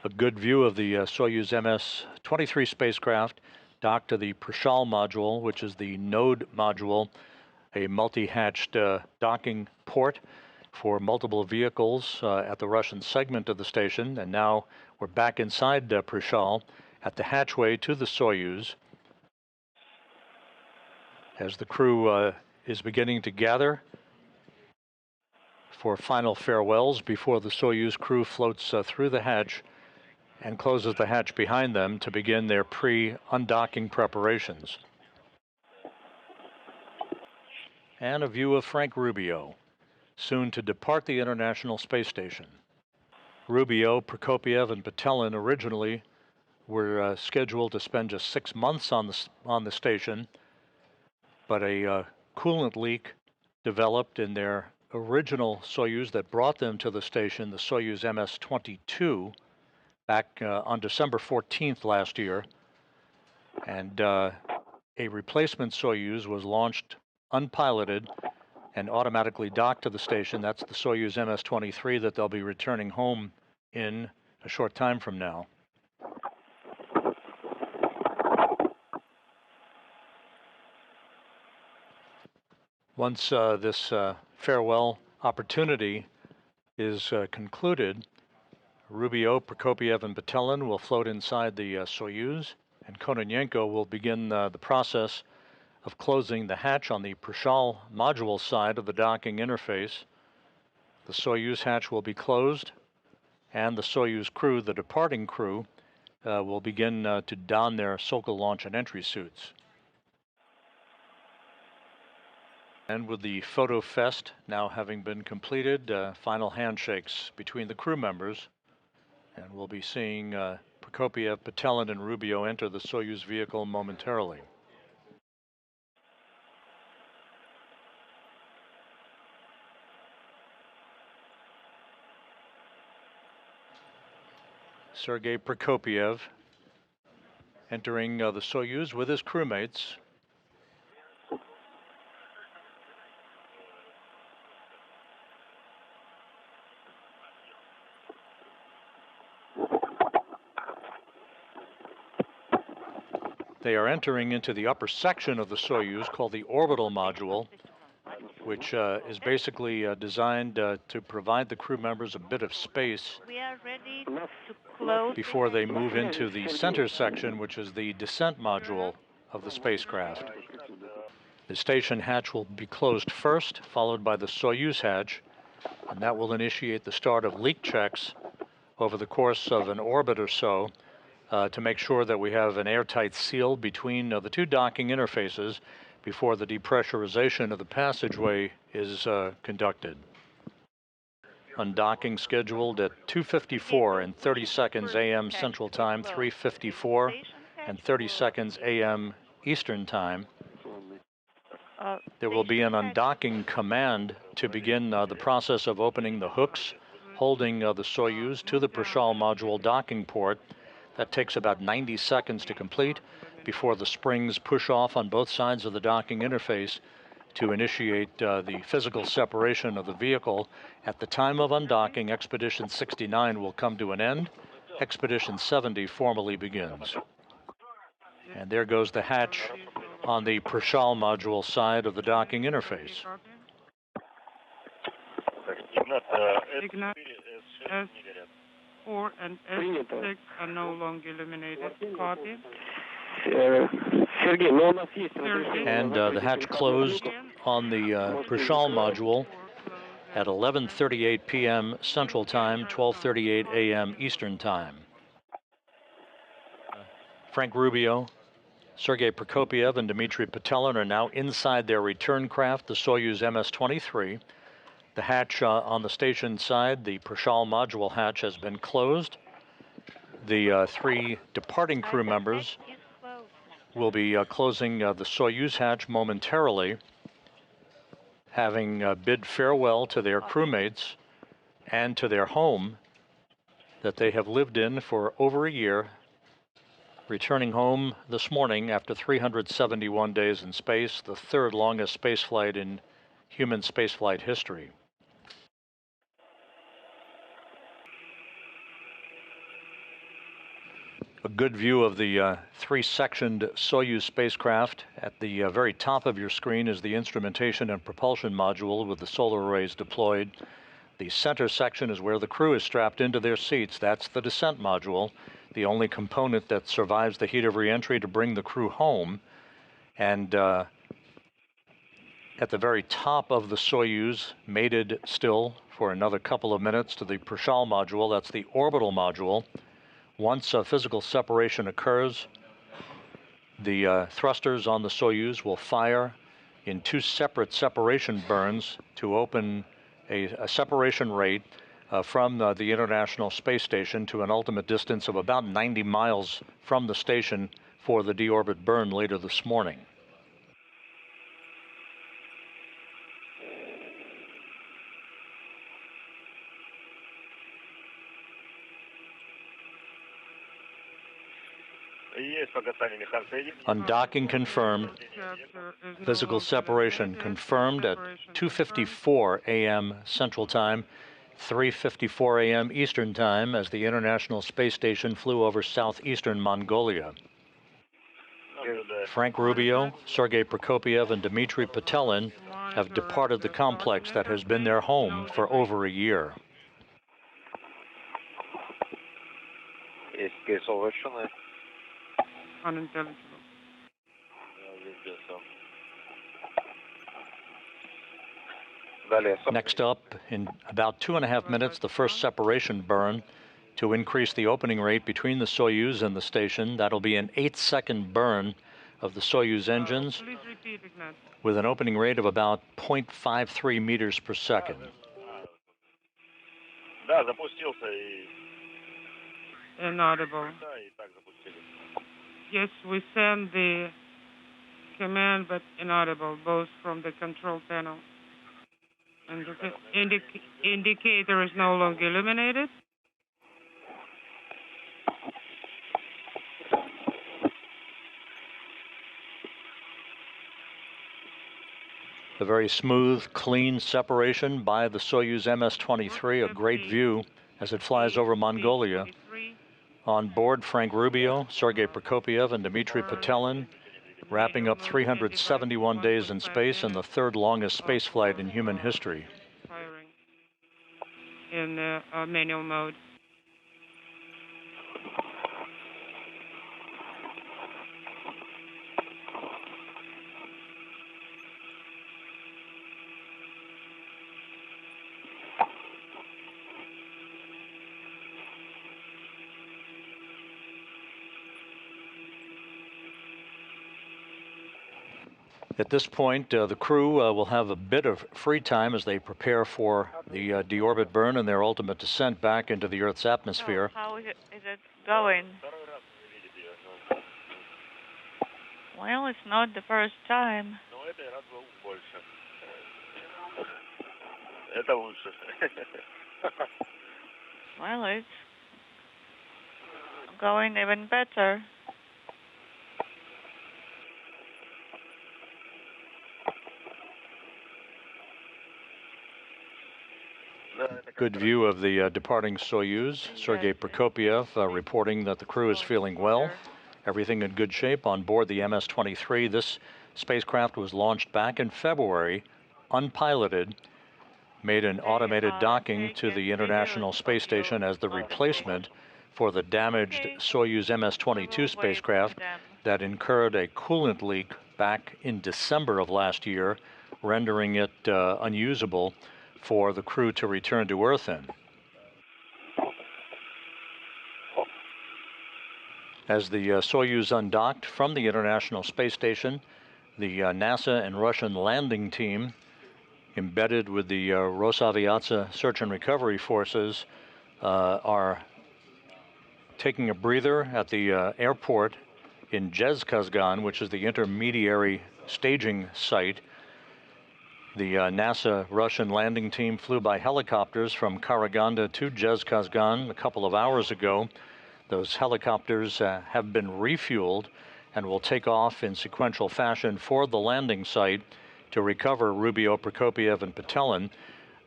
A good view of the Soyuz Ms-23 spacecraft docked to the Prishal module, which is the node module, a multi-hatched docking port for multiple vehicles at the Russian segment of the station. And now we're back inside Prishal at the hatchway to the Soyuz, as the crew is beginning to gather for final farewells before the Soyuz crew floats through the hatch and closes the hatch behind them to begin their pre-undocking preparations. And a view of Frank Rubio, soon to depart the International Space Station. Rubio, Prokopiev, and Petelin originally were scheduled to spend just 6 months on the station, but a coolant leak developed in their original Soyuz that brought them to the station, the Soyuz Ms-22, back on December 14th last year, and a replacement Soyuz was launched unpiloted and automatically docked to the station. That's the Soyuz Ms-23 that they'll be returning home in a short time from now. Once this farewell opportunity is concluded, Rubio, Prokopiev, and Petelin will float inside the Soyuz, and Kononenko will begin the process of closing the hatch on the Prishal module side of the docking interface. The Soyuz hatch will be closed, and the Soyuz crew, the departing crew, will begin to don their Sokol launch and entry suits. And with the photo fest now having been completed, final handshakes between the crew members. And we'll be seeing Prokopiev, Petelin, and Rubio enter the Soyuz vehicle momentarily. Sergei Prokopiev entering the Soyuz with his crewmates. They are entering into the upper section of the Soyuz called the orbital module, which is basically designed to provide the crew members a bit of space before they move into the center section, which is the descent module of the spacecraft. The station hatch will be closed first, followed by the Soyuz hatch, and that will initiate the start of leak checks over the course of an orbit or so, to make sure that we have an airtight seal between the two docking interfaces before the depressurization of the passageway is conducted. Undocking scheduled at 2:54 and 30 seconds a.m. Central Time, 3:54 and 30 seconds a.m. Eastern Time. There will be an undocking command to begin the process of opening the hooks holding the Soyuz to the Prishal module docking port. That takes about 90 seconds to complete before the springs push off on both sides of the docking interface to initiate the physical separation of the vehicle. At the time of undocking, Expedition 69 will come to an end. Expedition 70 formally begins. And there goes the hatch on the Prishal module side of the docking interface. S4 and S6 are no longer illuminated. Copy. And the hatch closed on the Prishal module at 11:38 p.m. Central Time, 12:38 a.m. Eastern Time. Frank Rubio, Sergei Prokopiev, and Dmitry Petelin are now inside their return craft, the Soyuz Ms-23. The hatch on the station side, the Prishal module hatch, has been closed. The three departing crew members will be closing the Soyuz hatch momentarily, having bid farewell to their crewmates and to their home that they have lived in for over a year, returning home this morning after 371 days in space, the third longest spaceflight in human spaceflight history. A good view of the three-sectioned Soyuz spacecraft. At the very top of your screen is the instrumentation and propulsion module with the solar arrays deployed. The center section is where the crew is strapped into their seats. That's the descent module, the only component that survives the heat of reentry to bring the crew home. And at the very top of the Soyuz, mated still for another couple of minutes to the Prashal module, that's the orbital module. Once physical separation occurs, the thrusters on the Soyuz will fire in two separate separation burns to open a separation rate from the International Space Station to an ultimate distance of about 90 miles from the station for the deorbit burn later this morning. Undocking confirmed. Physical separation confirmed at 2:54 a.m. Central Time, 3:54 a.m. Eastern Time, as the International Space Station flew over southeastern Mongolia. Frank Rubio, Sergei Prokopyev, and Dmitry Petelin have departed the complex that has been their home for over a year. Unintelligible. Next up, in about 2.5 minutes, the first separation burn to increase the opening rate between the Soyuz and the station. That'll be an 8-second burn of the Soyuz engines with an opening rate of about 0.53 meters per second. Inaudible. Yes, we send the command, but inaudible, both from the control panel. And the indicator is no longer illuminated. A very smooth, clean separation by the Soyuz Ms-23, a great view as it flies over Mongolia. On board, Frank Rubio, Sergei Prokopyev, and Dmitry Petelin, wrapping up 371 days in space and the third longest space flight in human history. Firing in manual mode. At this point, the crew will have a bit of free time as they prepare for the deorbit burn and their ultimate descent back into the Earth's atmosphere. So how is it going? Well, it's not the first time. Well, it's going even better. Good view of the departing Soyuz. Sergei Prokopyev reporting that the crew is feeling well. Everything in good shape on board the Ms-23. This spacecraft was launched back in February, unpiloted, made an automated docking to the International Space Station as the replacement for the damaged Soyuz Ms-22 spacecraft that incurred a coolant leak back in December of last year, rendering it unusable for the crew to return to Earth in. As the Soyuz undocked from the International Space Station, the NASA and Russian landing team, embedded with the Rosaviatsa search and recovery forces, are taking a breather at the airport in Zhezkazgan, which is the intermediary staging site. The NASA Russian landing team flew by helicopters from Karaganda to Zhezkazgan a couple of hours ago. Those helicopters have been refueled and will take off in sequential fashion for the landing site to recover Rubio, Prokopyev, and Petelin.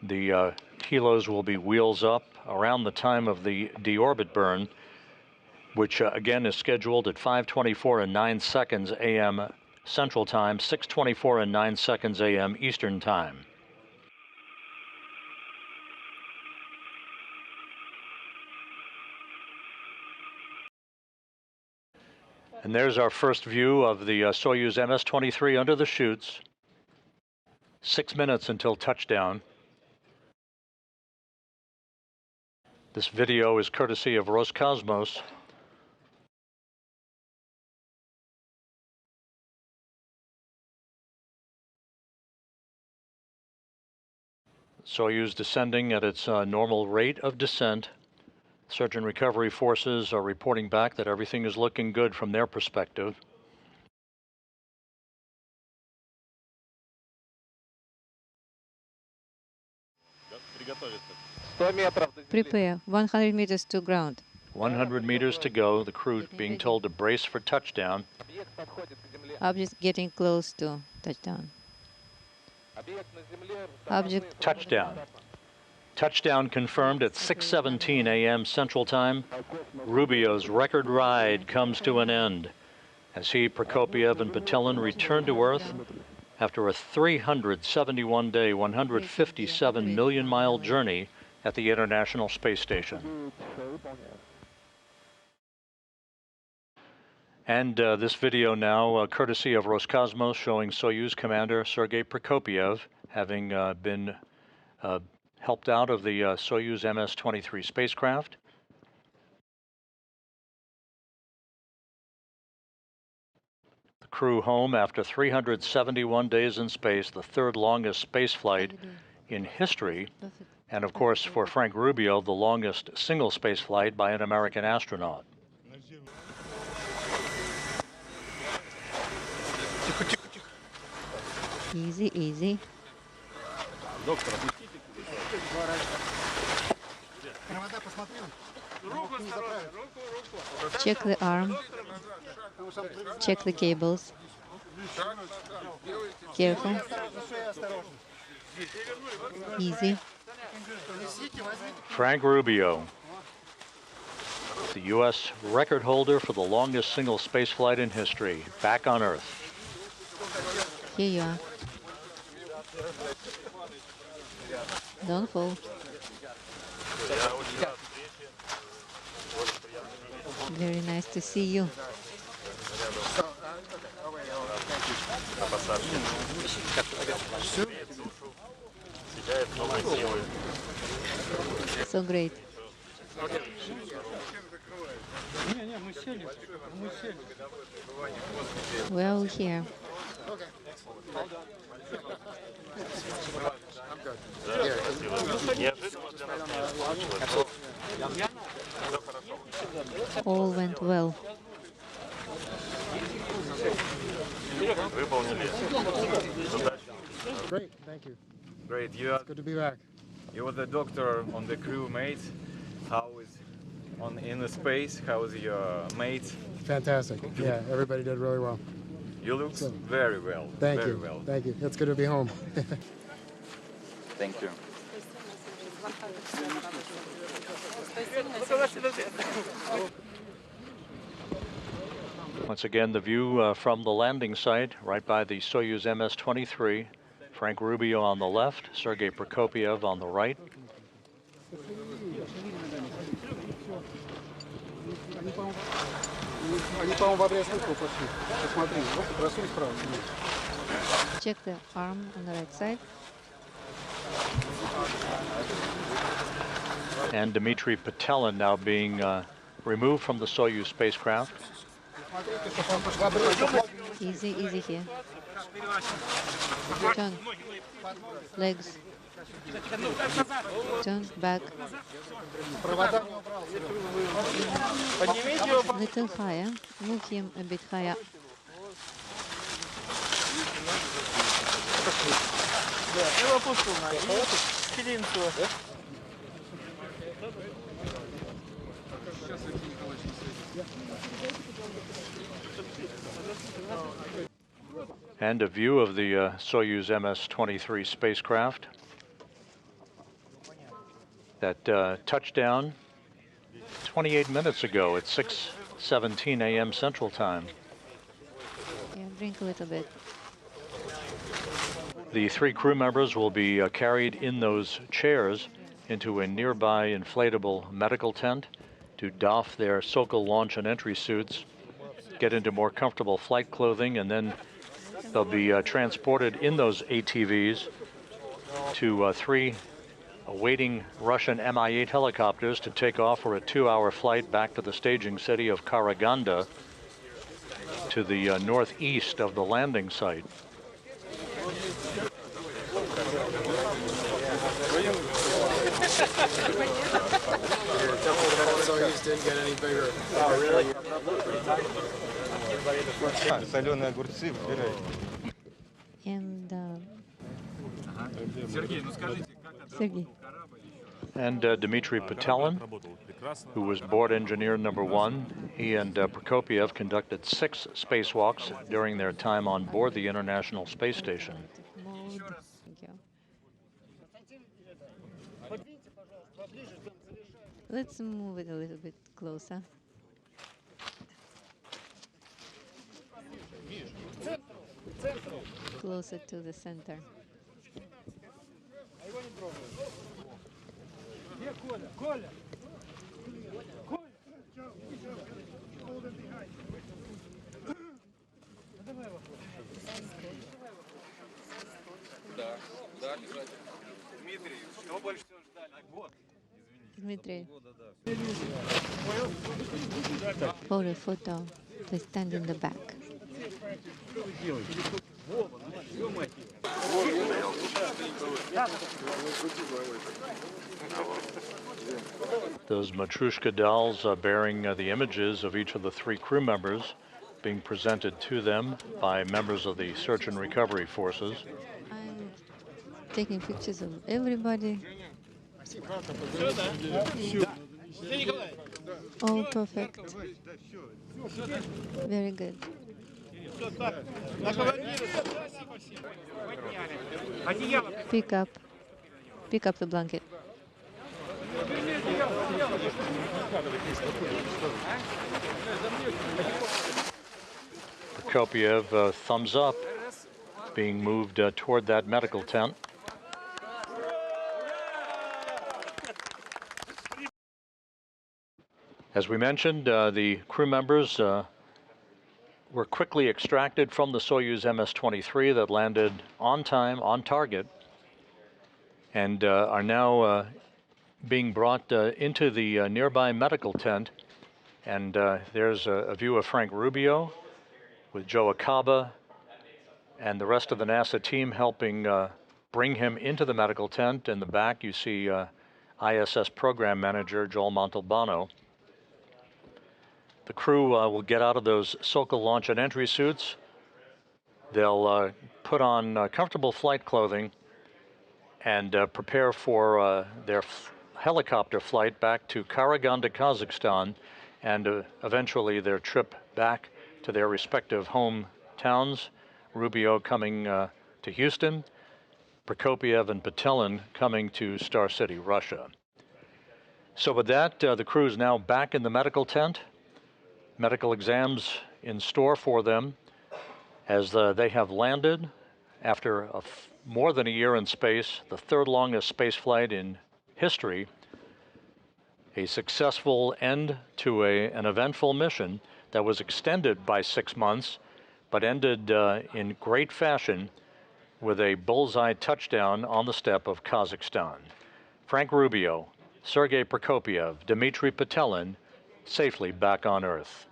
The helos will be wheels up around the time of the deorbit burn. which again is scheduled at 5:24 and 9 seconds a.m. Central Time, 6:24 and 9 seconds a.m. Eastern Time. And there's our first view of the Soyuz Ms-23 under the chutes. 6 minutes until touchdown. This video is courtesy of Roscosmos. Soyuz descending at its normal rate of descent. Search and recovery forces are reporting back that everything is looking good from their perspective. Prepare. 100 meters to ground. 100 meters to go. The crew being told to brace for touchdown. Object getting close to touchdown. Object touchdown. Touchdown confirmed at 6:17 a.m. Central Time. Rubio's record ride comes to an end as he, Prokopiev, and Petelin return to Earth after a 371-day, 157 million-mile journey at the International Space Station. And this video now, courtesy of Roscosmos, showing Soyuz commander Sergei Prokopiev having been helped out of the Soyuz Ms-23 spacecraft. The crew home after 371 days in space, the third longest space flight in history, and of course for Frank Rubio, the longest single space flight by an American astronaut. easy, easy. Check the arm. Check the cables. Careful. Easy. Frank Rubio, the U.S. record holder for the longest single space flight in history, back on Earth. Here you are. Don't fall. Very nice to see you. So great. We're all here. All went well. Great, thank you. Great. It's good to be back. You were the doctor on the crew, mate. How is in the space? How is your mate? Fantastic. Yeah, everybody did really well. You look very well. Thank very you. Well. Thank you. It's good to be home. Thank you. Once again, the view from the landing site, right by the Soyuz Ms-23. Frank Rubio on the left, Sergei Prokopiev on the right. Check the arm on the right side. And Dmitry Petelin now being removed from the Soyuz spacecraft. Easy, easy here. Turn. Legs. Turn back. Little higher. Move him a bit higher. And a view of the Soyuz Ms-23 spacecraft that touched down 28 minutes ago at 6 17 a.m. Central Time. Yeah, drink a little bit. The 3 crew members will be carried in those chairs into a nearby inflatable medical tent to doff their Sokol launch and entry suits, get into more comfortable flight clothing, and then they'll be transported in those ATVs to 3 awaiting Russian Mi-8 helicopters to take off for a 2-hour flight back to the staging city of Karaganda to the northeast of the landing site. Soyuz didn't get any bigger. And Sergey. And Dmitry Petelin, who was board engineer number 1, he and Prokopiev conducted 6 spacewalks during their time on board the International Space Station. Mode. Thank you. Let's move it a little bit closer. Closer to the center. Dmitry. Photo. Please stand in the back. Those Matryoshka dolls bearing the images of each of the 3 crew members being presented to them by members of the search and recovery forces. I'm taking pictures of everybody. Oh, perfect. Very good. Pick up the blanket. Prokopiev, thumbs up, being moved toward that medical tent. As we mentioned, the crew members were quickly extracted from the Soyuz Ms-23 that landed on time, on target, and are now being brought into the nearby medical tent. And there's a view of Frank Rubio with Joe Acaba and the rest of the NASA team helping bring him into the medical tent. In the back, you see ISS program manager Joel Montalbano. The crew will get out of those Sokol launch and entry suits. They'll put on comfortable flight clothing and prepare for their helicopter flight back to Karaganda, Kazakhstan, and eventually their trip back to their respective hometowns. Rubio coming to Houston, Prokopiev and Petelin coming to Star City, Russia. So with that, the crew is now back in the medical tent. Medical exams in store for them as they have landed after more than a year in space, the 3rd longest space flight in history, a successful end to an eventful mission that was extended by 6 months, but ended in great fashion with a bullseye touchdown on the steppe of Kazakhstan. Frank Rubio, Sergei Prokopiev, Dmitry Petelin, safely back on Earth.